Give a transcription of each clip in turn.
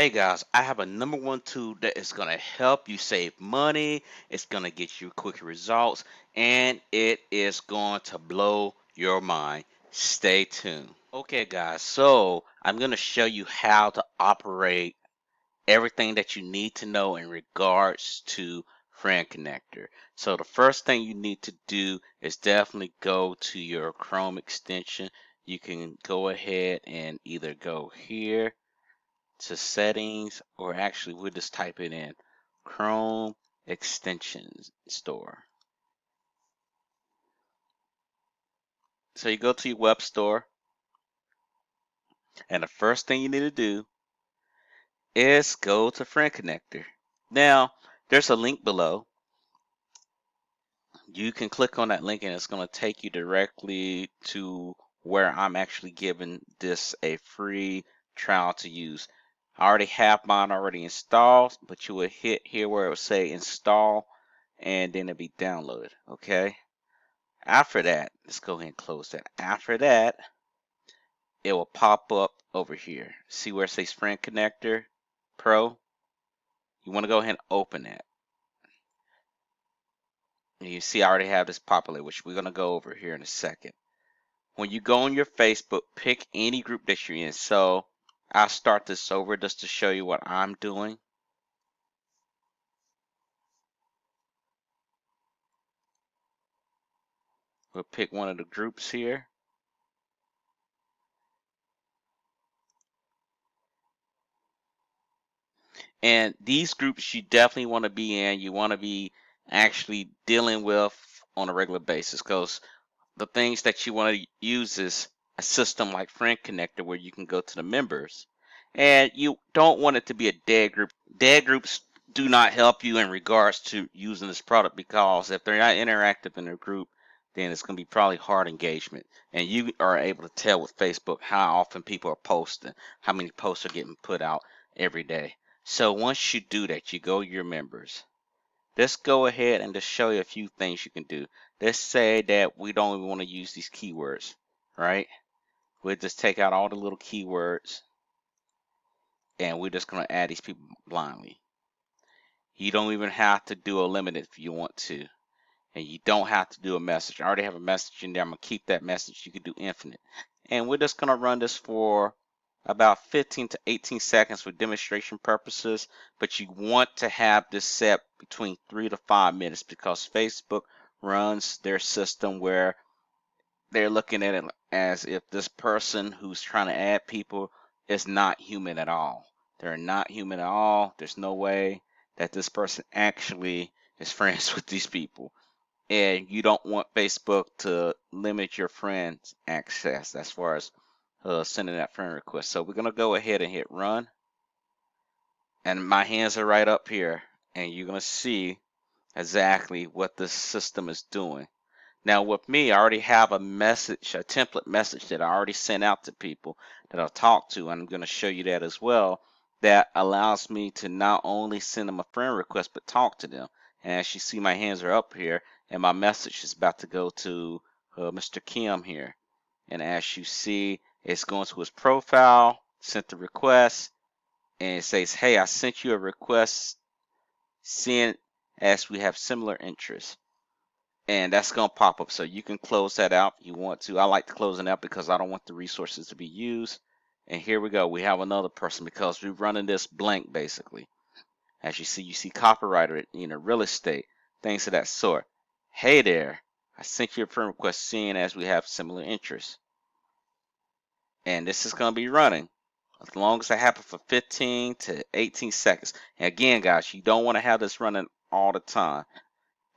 Hey guys, I have a number one tool that is going to help you save money. It's going to get you quick results and it is going to blow your mind. Stay tuned. Okay guys, so I'm going to show you how to operate everything that you need to know in regards to Friend Connector. So the first thing you need to do is definitely go to your Chrome extension. You can go ahead and either go here to settings, or actually we'll just type it in Chrome extensions store. So you go to your web store, and the first thing you need to do is go to Friend Connector. Now there's a link below. You can click on that link and it's going to take you directly to where I'm actually giving this a free trial to use. I already have mine already installed, but you will hit here where it will say install and then it'll be downloaded. Okay, after that, let's go ahead and close that. After that, it will pop up over here. See where it says Friend Connector Pro? You want to go ahead and open that. And you see I already have this populated, which we're going to go over here in a second. When you go on your Facebook, pick any group that you're in. So I'll start this over just to show you what I'm doing. We'll pick one of the groups here. And these groups you definitely want to be in. You want to be actually dealing with on a regular basis, because the things that you want to use is a system like Friend Connector where you can go to the members. And you don't want it to be a dead group. Dead groups do not help you in regards to using this product, because if they're not interactive in a group, then it's going to be probably hard engagement. And you are able to tell with Facebook how often people are posting, how many posts are getting put out every day. So once you do that, you go to your members. Let's go ahead and just show you a few things you can do. Let's say that we don't even want to use these keywords, right? We'll just take out all the little keywords and we're just going to add these people blindly. You don't even have to do a limit if you want to. And you don't have to do a message. I already have a message in there. I'm going to keep that message. You can do infinite. And we're just going to run this for about 15 to 18 seconds for demonstration purposes. But you want to have this set between 3 to 5 minutes, because Facebook runs their system where they're looking at it as if this person who's trying to add people is not human at all. They're not human at all. There's no way that this person actually is friends with these people. And you don't want Facebook to limit your friends' access as far as sending that friend request. So we're going to go ahead and hit run. And my hands are right up here. And you're going to see exactly what this system is doing. Now with me, I already have a message, a template message that I already sent out to people that I'll talk to. And I'm going to show you that as well. That allows me to not only send them a friend request, but talk to them. And as you see, my hands are up here. And my message is about to go to Mr. Kim here. And as you see, it's going to his profile, sent the request, and it says, hey, I sent you a request, seeing as we have similar interests. And that's going to pop up. So you can close that out if you want to. I like to close it out because I don't want the resources to be used. And here we go. We have another person because we're running this blank basically. As you see copywriter, real estate, things of that sort. Hey there, I sent you a friend request seeing as we have similar interests. And this is going to be running as long as it happens for 15 to 18 seconds. And again, guys, you don't want to have this running all the time.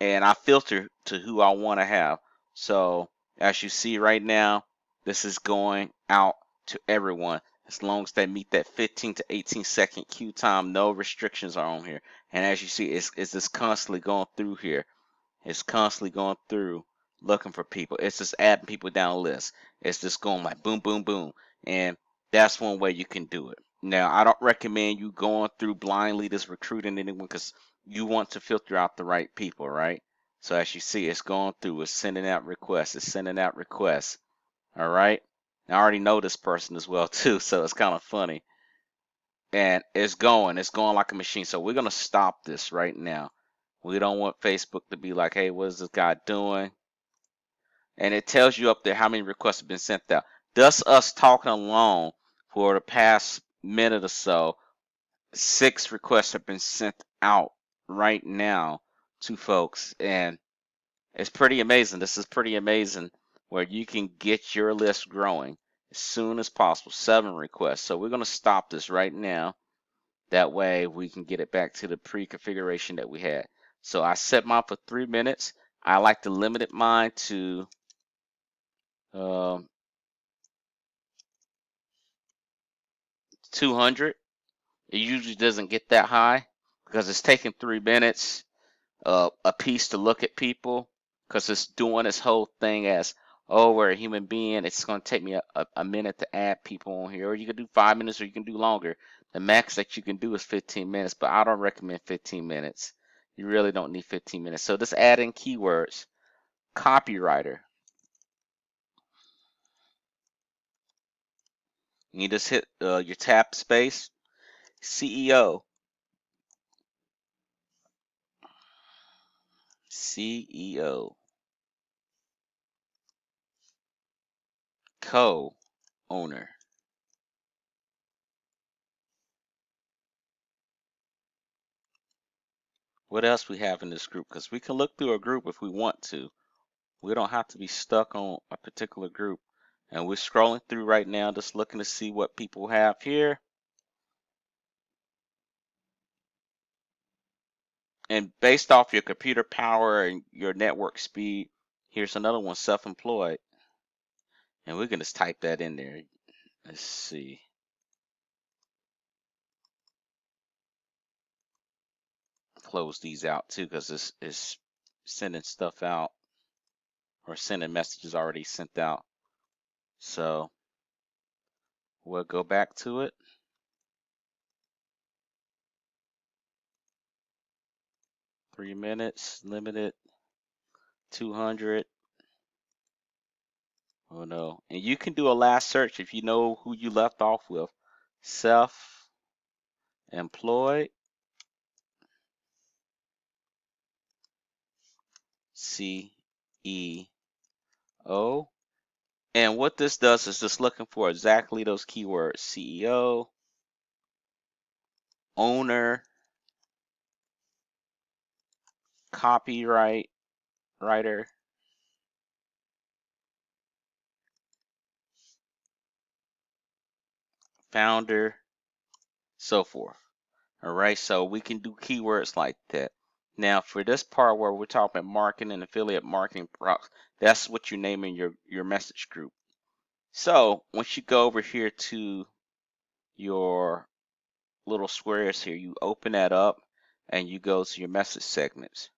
And I filter to who I want to have. So as you see right now, this is going out to everyone as long as they meet that 15 to 18 second queue time. No restrictions are on here. And as you see, it's just constantly going through here. It's constantly going through looking for people. It's just adding people down the list. It's just going like boom, boom, boom. And that's one way you can do it. Now, I don't recommend you going through blindly just recruiting anyone, because you want to filter out the right people, right? So as you see, it's going through, it's sending out requests, it's sending out requests. All right. I already know this person as well too, so it's kind of funny. and it's going like a machine. So we're gonna stop this right now. We don't want Facebook to be like, hey, what is this guy doing? And it tells you up there how many requests have been sent out. Thus us talking alone for the past minute or so, 6 requests have been sent out right now to folks, and it's pretty amazing. This is pretty amazing where you can get your list growing as soon as possible. 7 requests. So we're going to stop this right now. That way we can get it back to the pre-configuration that we had. So I set mine for 3 minutes. I like to limit mine to 200. It usually doesn't get that high because it's taking 3 minutes a piece to look at people, because it's doing this whole thing as, oh, we're a human being. It's going to take me a minute to add people on here, or you can do 5 minutes, or you can do longer. The max that you can do is 15 minutes, but I don't recommend 15 minutes. You really don't need 15 minutes. So just add in keywords. Copywriter. You just hit your tab space. CEO. CEO. Co-owner. What else we have in this group? Because we can look through a group if we want to. We don't have to be stuck on a particular group. And we're scrolling through right now, just looking to see what people have here. And based off your computer power and your network speed, here's another one, self-employed. And we're going to type that in there. Let's see. Close these out too, because it's sending stuff out, or sending messages already sent out. So we'll go back to it. Three minutes, limited, 200. Oh no. And you can do a last search if you know who you left off with. Self-employed, CEO. And what this does is just looking for exactly those keywords. CEO, owner, copyright, writer, founder, so forth. All right, so we can do keywords like that. Now, for this part where we're talking about marketing and affiliate marketing products, that's what you name in your message group. So once you go over here to your little squares here, you open that up and you go to your message segments.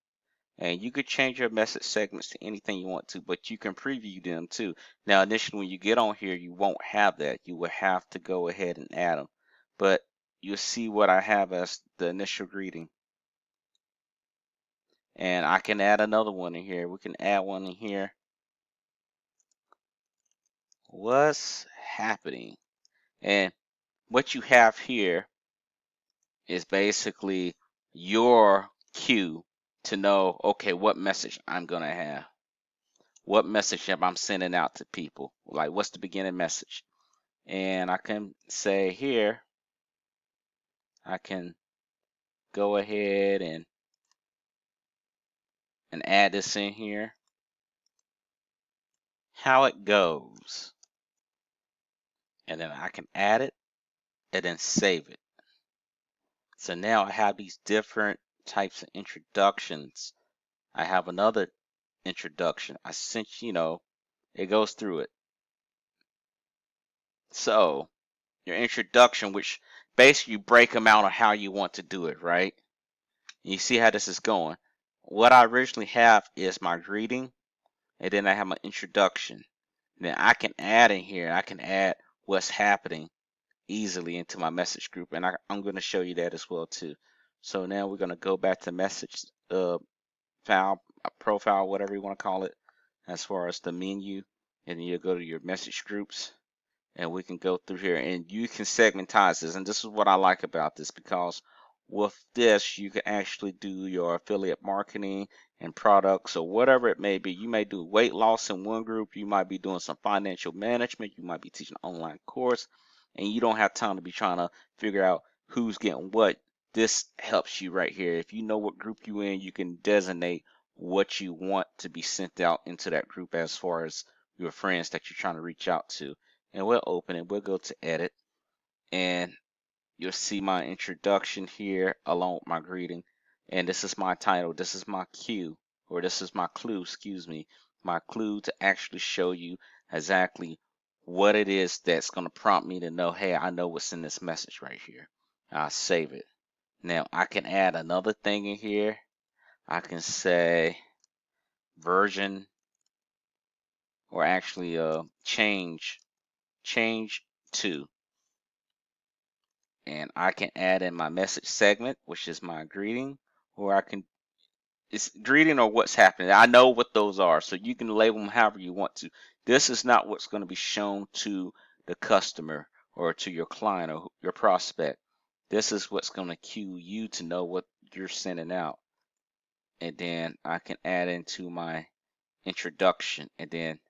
And you could change your message segments to anything you want to, but you can preview them too. Now, initially, when you get on here, you won't have that. You will have to go ahead and add them. But you'll see what I have as the initial greeting. And I can add another one in here. We can add one in here. What's happening? And what you have here is basically your cue to know, okay, what message I'm going to have. What message am I sending out to people? Like, what's the beginning message? And I can say here, I can go ahead and add this in here. How it goes. And then I can add it and then save it. So now I have these different types of introductions. I have another introduction. I sent you, it goes through it. So your introduction, which basically you break them out on how you want to do it, right? You see how this is going. What I originally have is my greeting, and then I have my introduction. Then I can add in here, I can add what's happening easily into my message group, and I'm going to show you that as well too. So now we're going to go back to message file, profile, whatever you want to call it, as far as the menu, and then you'll go to your message groups, and we can go through here and you can segmentize this. And this is what I like about this, because with this you can actually do your affiliate marketing and products or whatever it may be. You may do weight loss in one group, you might be doing some financial management, you might be teaching an online course, and you don't have time to be trying to figure out who's getting what. This helps you right here. If you know what group you're in, you can designate what you want to be sent out into that group as far as your friends that you're trying to reach out to. And we'll open it. We'll go to edit, and you'll see my introduction here along with my greeting. And this is my title. This is my cue, or this is my clue, excuse me, my clue to actually show you exactly what it is that's going to prompt me to know, hey, I know what's in this message right here. I'll save it. Now I can add another thing in here. I can say version, or actually change to, and I can add in my message segment, which is my greeting, or I can, it's greeting or what's happening. I know what those are, so you can label them however you want to. This is not what's going to be shown to the customer or to your client or your prospect. This is what's going to cue you to know what you're sending out. And then I can add into my introduction and then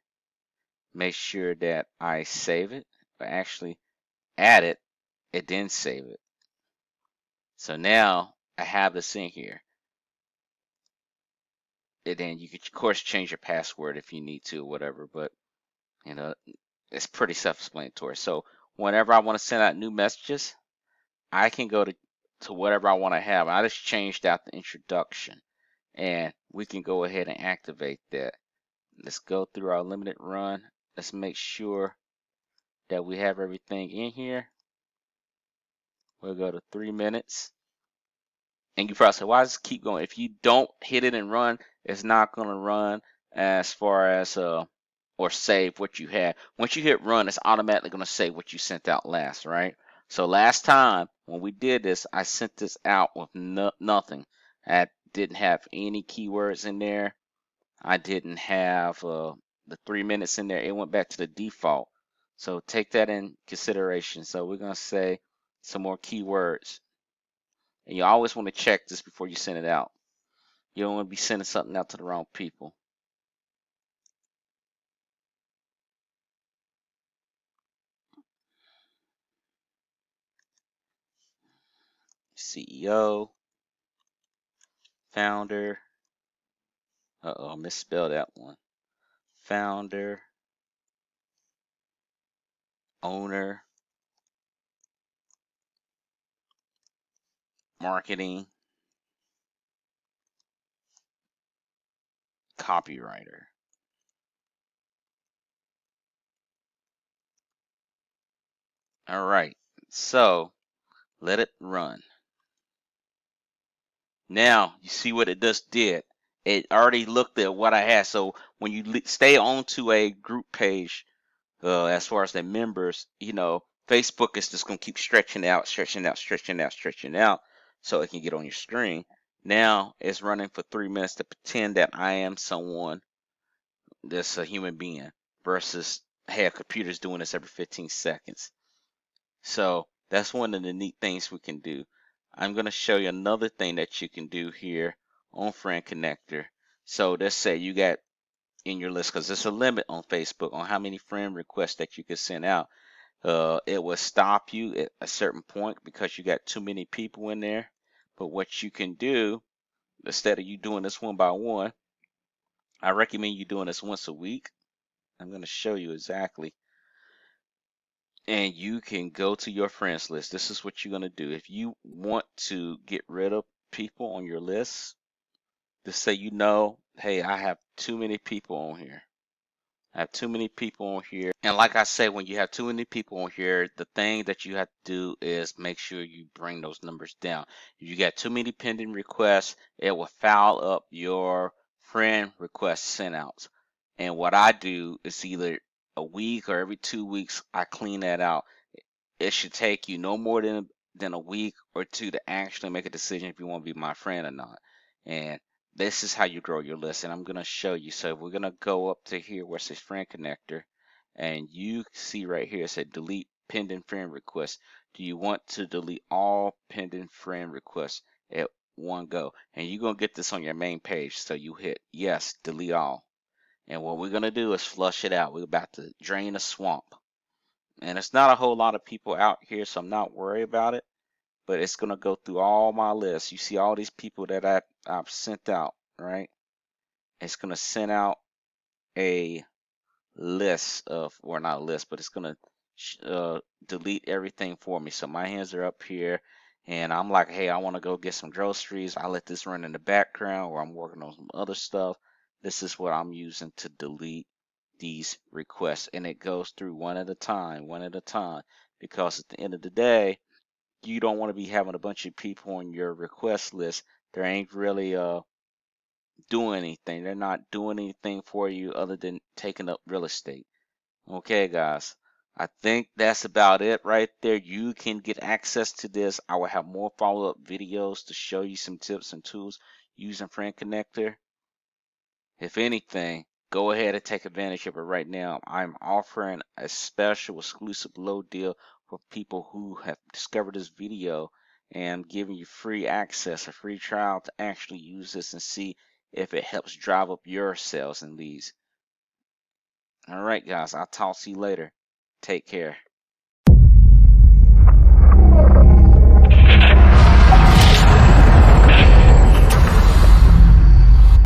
make sure that I save it, or actually add it and then save it. So now I have this in here. And then you could of course change your password if you need to or whatever, but you know, it's pretty self-explanatory. So whenever I want to send out new messages, I can go to whatever I want to have. I just changed out the introduction, and we can go ahead and activate that. Let's go through our limited run. Let's make sure that we have everything in here. We'll go to 3 minutes. And you probably say, why does it keep going? If you don't hit it and run, it's not going to run as far as or save what you had. Once you hit run, it's automatically going to save what you sent out last, right? So last time when we did this, I sent this out with nothing. I didn't have any keywords in there. I didn't have the 3 minutes in there. It went back to the default. So take that in consideration. So we're going to say some more keywords. And you always want to check this before you send it out. You don't want to be sending something out to the wrong people. CEO, founder, I misspelled that one. Founder, owner, marketing, copywriter. All right, so let it run. Now you see what it just did. It already looked at what I had. So when you stay onto a group page, as far as the members, Facebook is just going to keep stretching out, stretching out, stretching out, stretching out, so it can get on your screen. Now it's running for 3 minutes to pretend that I am someone that's a human being versus, hey, a computer's doing this every 15 seconds. So that's one of the neat things we can do. I'm going to show you another thing that you can do here on Friend Connector. So let's say you got in your list, because there's a limit on Facebook on how many friend requests that you can send out. It will stop you at a certain point because you got too many people in there. But what you can do, instead of you doing this one by one, I recommend you doing this once a week. I'm going to show you exactly. And you can go to your friends list. This is what you're going to do. If you want to get rid of people on your list, just say, hey, I have too many people on here. I have too many people on here. And like I say, when you have too many people on here, the thing that you have to do is make sure you bring those numbers down. If you got too many pending requests, it will foul up your friend request sent outs. And what I do is either a week or every 2 weeks, I clean that out. It should take you no more than a week or two to actually make a decision if you want to be my friend or not. And this is how you grow your list, and I'm going to show you. So we're going to go up to here where it says Friend Connector, and you see right here it said delete pending friend requests. Do you want to delete all pending friend requests at one go? And you're gonna get this on your main page, so you hit yes, delete all. And what we're gonna do is flush it out. We're about to drain the swamp. And it's not a whole lot of people out here, so I'm not worried about it. But it's gonna go through all my lists. You see all these people that I've sent out, right? It's gonna send out a list of, or not a list, but it's gonna delete everything for me. So my hands are up here, and I'm like, hey, I want to go get some groceries. I let this run in the background, or I'm working on some other stuff. This is what I'm using to delete these requests, and it goes through one at a time, because at the end of the day, you don't want to be having a bunch of people on your request list. They ain't really doing anything. They're not doing anything for you other than taking up real estate. Okay, guys. I think that's about it right there. You can get access to this. I will have more follow-up videos to show you some tips and tools using Friend Connector. If anything, go ahead and take advantage of it right now. I'm offering a special exclusive low deal for people who have discovered this video, and giving you free access, a free trial to actually use this and see if it helps drive up your sales and leads. All right, guys, I'll talk to you later. Take care.